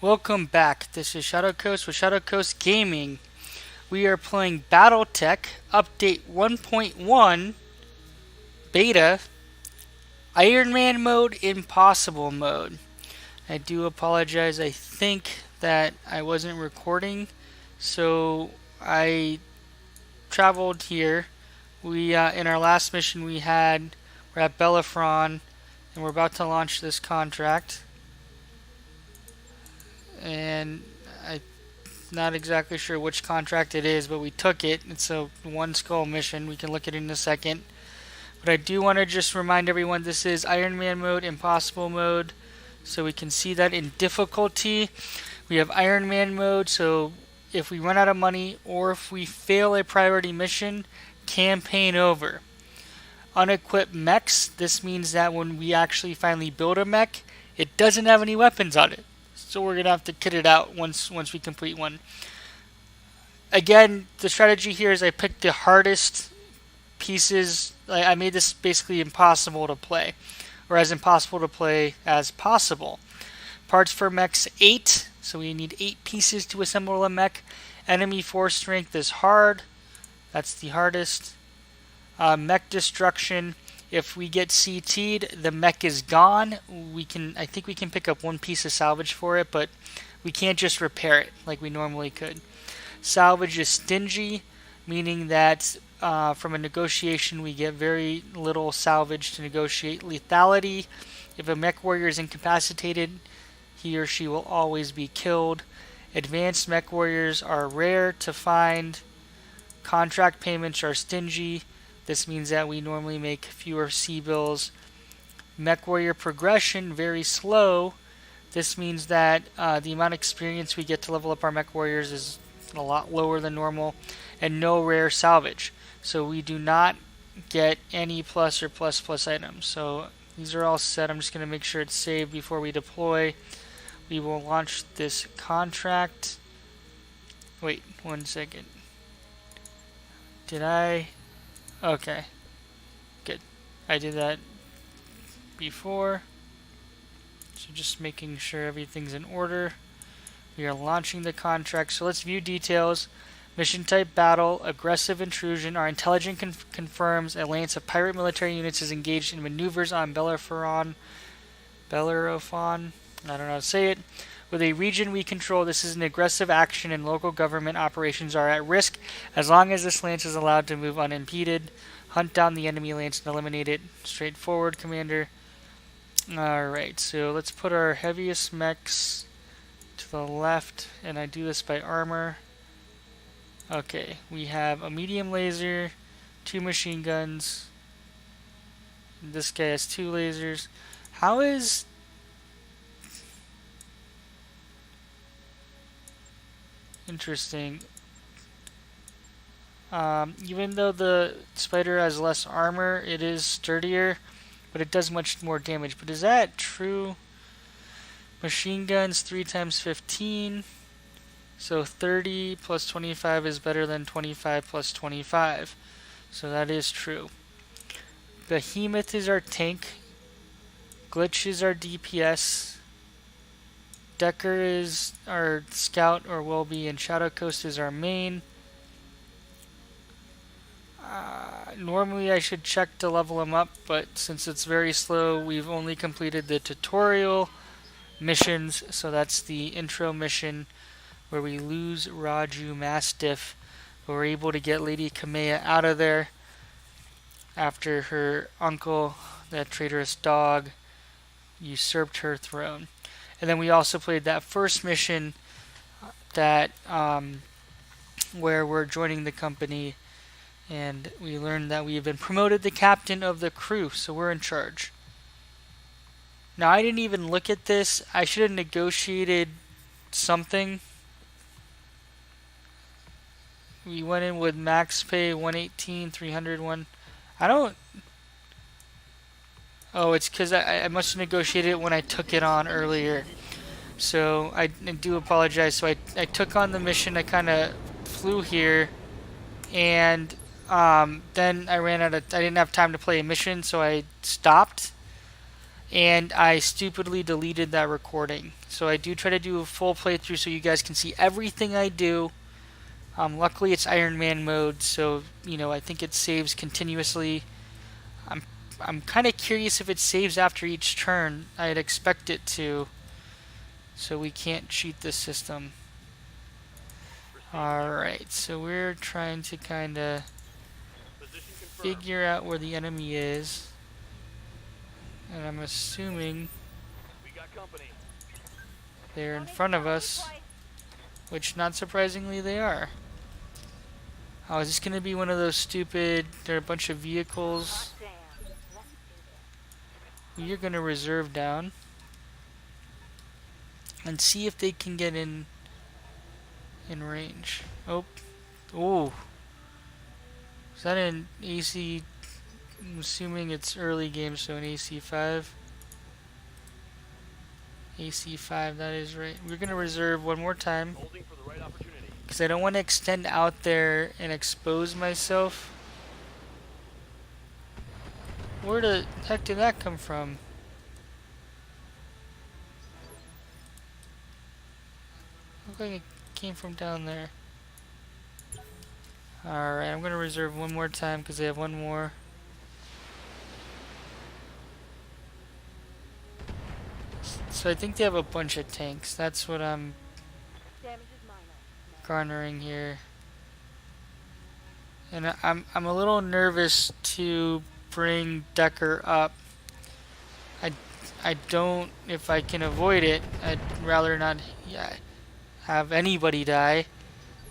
Welcome back. This is Shadowcoast with Shadowcoast Gaming. We are playing BattleTech Update 1.1 Beta Iron Man Mode Impossible Mode. I do apologize. I think that I wasn't recording, so I traveled here. We in our last mission we're at Bellefontaine and we're about to launch this contract. And I'm not exactly sure which contract it is, but we took it. It's a one skull mission. We can look at it in a second. But I do want to just remind everyone this is Iron Man mode, Impossible mode. So we can see that in difficulty. We have Iron Man mode, so if we run out of money or if we fail a priority mission, campaign over. Unequipped mechs, this means that when we actually finally build a mech, it doesn't have any weapons on it. So we're gonna have to kit it out once we complete one. Again, the strategy here is I picked the hardest pieces. I made this basically impossible to play, or as impossible to play as possible. Parts for mechs 8, so we need 8 pieces to assemble a mech. Enemy force strength is hard. That's the hardest. Mech destruction. If we get CT'd, the mech is gone. I think we can pick up one piece of salvage for it, but we can't just repair it like we normally could. Salvage is stingy, meaning that from a negotiation we get very little salvage to negotiate. Lethality. If a mech warrior is incapacitated, he or she will always be killed. Advanced mech warriors are rare to find. Contract payments are stingy. This means that we normally make fewer C-bills. Mech warrior progression, very slow. This means that the amount of experience we get to level up our mech warriors is a lot lower than normal. And no rare salvage. So we do not get any plus or plus plus items. So these are all set. I'm just going to make sure it's saved before we deploy. We will launch this contract. Wait, 1 second. Did I? Okay, good. I did that before. So just making sure everything's in order. We are launching the contract. So let's view details. Mission type battle, aggressive intrusion. Our intelligence confirms a lance of pirate military units is engaged in maneuvers on Bellefontaine. I don't know how to say it. With a region we control, this is an aggressive action and local government operations are at risk as long as this lance is allowed to move unimpeded. Hunt down the enemy lance and eliminate it. Straightforward, Commander. Alright, so let's put our heaviest mechs to the left, and I do this by armor. Okay, we have a medium laser, 2 machine guns. This guy has 2 lasers. How is... Interesting. Even though the spider has less armor, it is sturdier, but it does much more damage. But is that true? Machine guns 3 times 15. So 30 plus 25 is better than 25 plus 25. So that is true. Behemoth is our tank. Glitch is our DPS. Decker is our scout, or will be, and Shadowcoast is our main. Normally I should check to level him up, but since it's very slow, we've only completed the tutorial missions, so that's the intro mission where we lose Raju Mastiff, but we're able to get Lady Kamea out of there after her uncle, that traitorous dog, usurped her throne. And then we also played that first mission that where we're joining the company, and we learned that we have been promoted the captain of the crew, so we're in charge. Now I didn't even look at this. I should have negotiated something. We went in with max pay 118, 301. I don't... Oh, it's because I must have negotiated it when I took it on earlier. So I do apologize. So I took on the mission. I kind of flew here, and then I ran out of... I didn't have time to play a mission, so I stopped. and I stupidly deleted that recording. So I do try to do a full playthrough so you guys can see everything I do. Luckily, it's Iron Man mode, so I think it saves continuously. I'm I'm kind of curious if it saves after each turn. I'd expect it to, so we can't cheat this system. Alright, so we're trying to kind of figure out where the enemy is. And I'm assuming they're in front of us, which not surprisingly they are. Oh, is this going to be one of those stupid, there are a bunch of vehicles? You're going to reserve down and see if they can get in range. Oh, oh, is that an AC? I'm assuming it's early game, so an AC5. AC5, that is right. We're going to reserve one more time because I don't want to extend out there and expose myself. Where the heck did that come from? Looked like it came from down there. Alright, I'm going to reserve one more time because they have one more. So I think they have a bunch of tanks. That's what I'm garnering here. And I'm a little nervous to bring Decker up. I don't, if I can avoid it, I'd rather not have anybody die.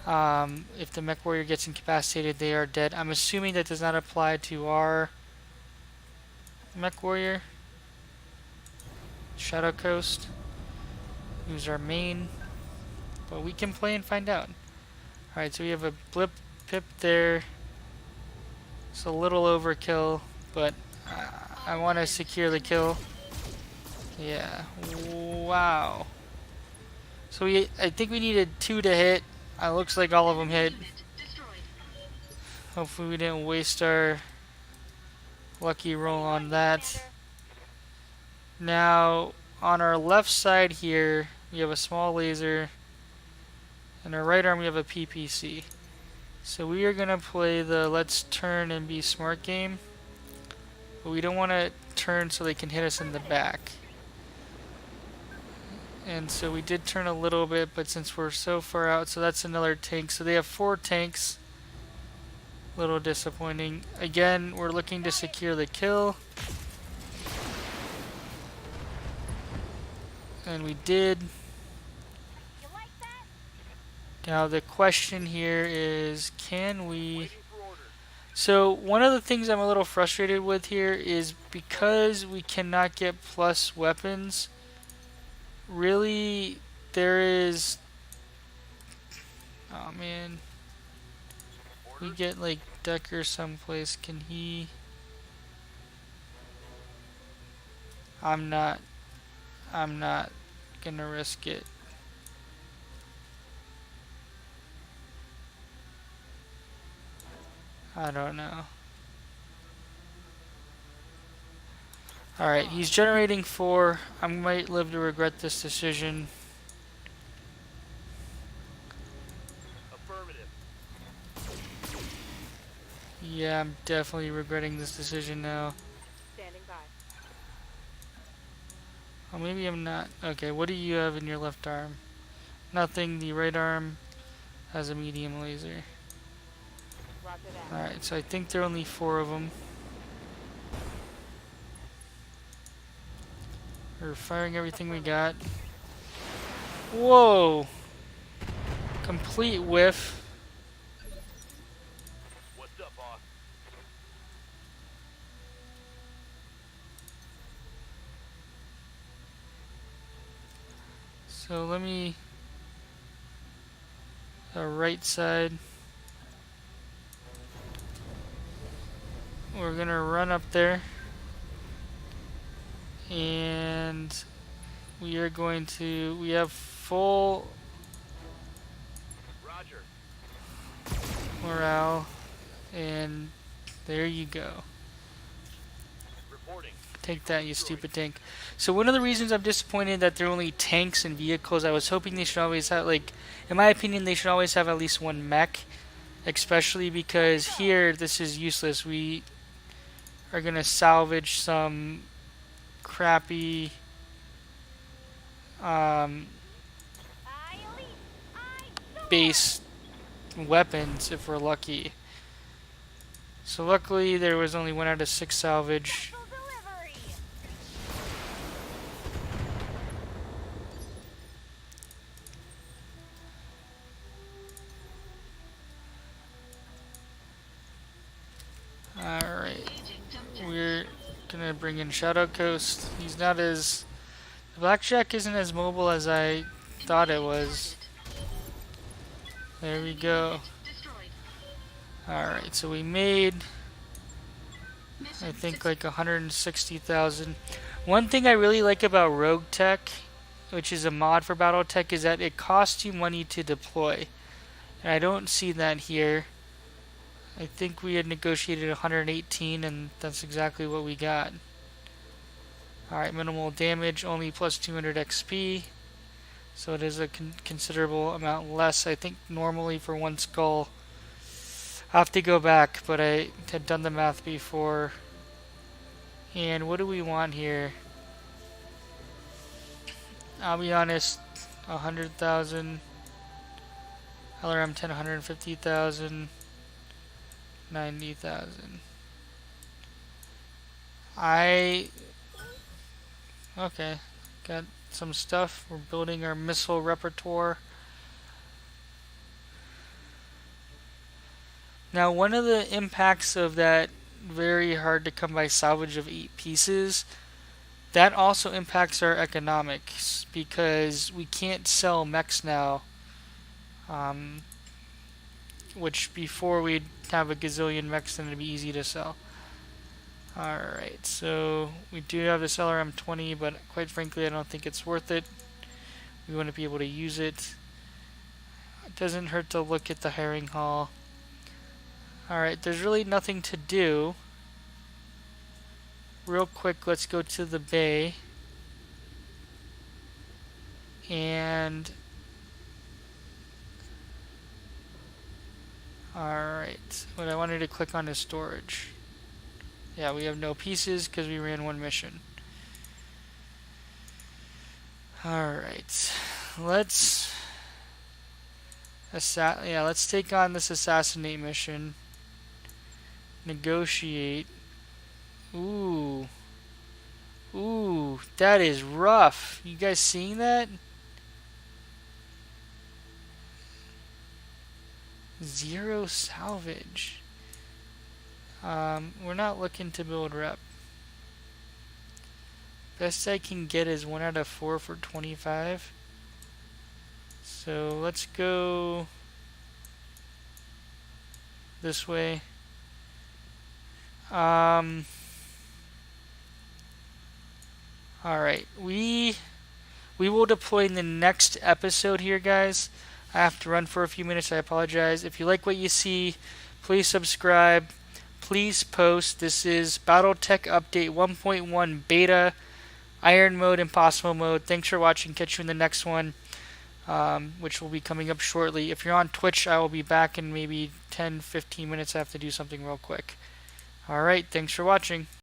If the mech warrior gets incapacitated, they are dead. I'm assuming that does not apply to our mech warrior, Shadowcoast, who's our main, but we can play and find out. Alright, so we have a blip pip there. It's a little overkill, but I want to secure the kill. Yeah, wow. So I think we needed 2 to hit. Looks like all of them hit. Hopefully we didn't waste our lucky roll on that. Now, on our left side here, we have a small laser. And our right arm, we have a PPC. So we are going to play the let's turn and be smart game. But we don't want to turn so they can hit us in the back. And so we did turn a little bit, but since we're so far out, so that's another tank. So they have 4 tanks. Little disappointing. Again, we're looking to secure the kill. And we did. Now the question here is, can we... So one of the things I'm a little frustrated with here is because we cannot get plus weapons, really there is... Oh man. We get like Decker someplace, can he... I'm not gonna risk it. I don't know. Alright, he's generating 4. I might live to regret this decision. Affirmative. Yeah, I'm definitely regretting this decision now. Standing by. Oh, maybe I'm not. Okay, what do you have in your left arm? Nothing. The right arm has a medium laser. Alright, so I think there are only 4 of them. We're firing everything we got. Whoa! Complete whiff. What's up, boss? So let me... right side. We're gonna run up there. And we are going to... We have full Roger. morale. And there you go. Reporting. Take that, you stupid tank. So one of the reasons I'm disappointed that they're only tanks and vehicles, I was hoping they should always have, like, in my opinion, they should always have at least one mech. Especially because here, this is useless. We are going to salvage some crappy um, base weapons if we're lucky. So luckily there was only 1 out of 6 salvage. Alright. We're gonna bring in Shadowcoast. He's not as... The Blackjack isn't as mobile as I thought it was. There we go. Alright, so we made... I think like 160,000. One thing I really like about Rogue Tech, which is a mod for BattleTech, is that it costs you money to deploy. And I don't see that here. I think we had negotiated 118 and that's exactly what we got. Alright, minimal damage, only plus 200 XP. So it is a considerable amount less. I think normally for 1 skull, I have to go back, but I had done the math before. And what do we want here? I'll be honest, 100,000. LRM 10, 150,000. 90,000. Okay, got some stuff. We're building our missile repertoire. Now, one of the impacts of that very hard to come by salvage of 8 pieces, that also impacts our economics because we can't sell mechs now, which before we'd have a gazillion mechs and it'd be easy to sell. Alright, so we do have this LRM 20, but quite frankly I don't think it's worth it. We want to be able to use it. It doesn't hurt to look at the hiring hall. Alright, there's really nothing to do. Real quick, let's go to the bay. And... Alright, what I wanted to click on is storage. Yeah, we have no pieces because we ran 1 mission. Alright, let's take on this assassinate mission. Negotiate. Ooh, that is rough. You guys seeing that? 0 salvage. We're not looking to build rep. Best I can get is 1 out of 4 for 25. So let's go this way. Alright, we will deploy in the next episode here, guys. I have to run for a few minutes, I apologize. If you like what you see, please subscribe. Please post. This is BattleTech Update 1.1 Beta, Iron Mode, Impossible Mode. Thanks for watching. Catch you in the next one, which will be coming up shortly. If you're on Twitch, I will be back in maybe 10-15 minutes. I have to do something real quick. Alright, thanks for watching.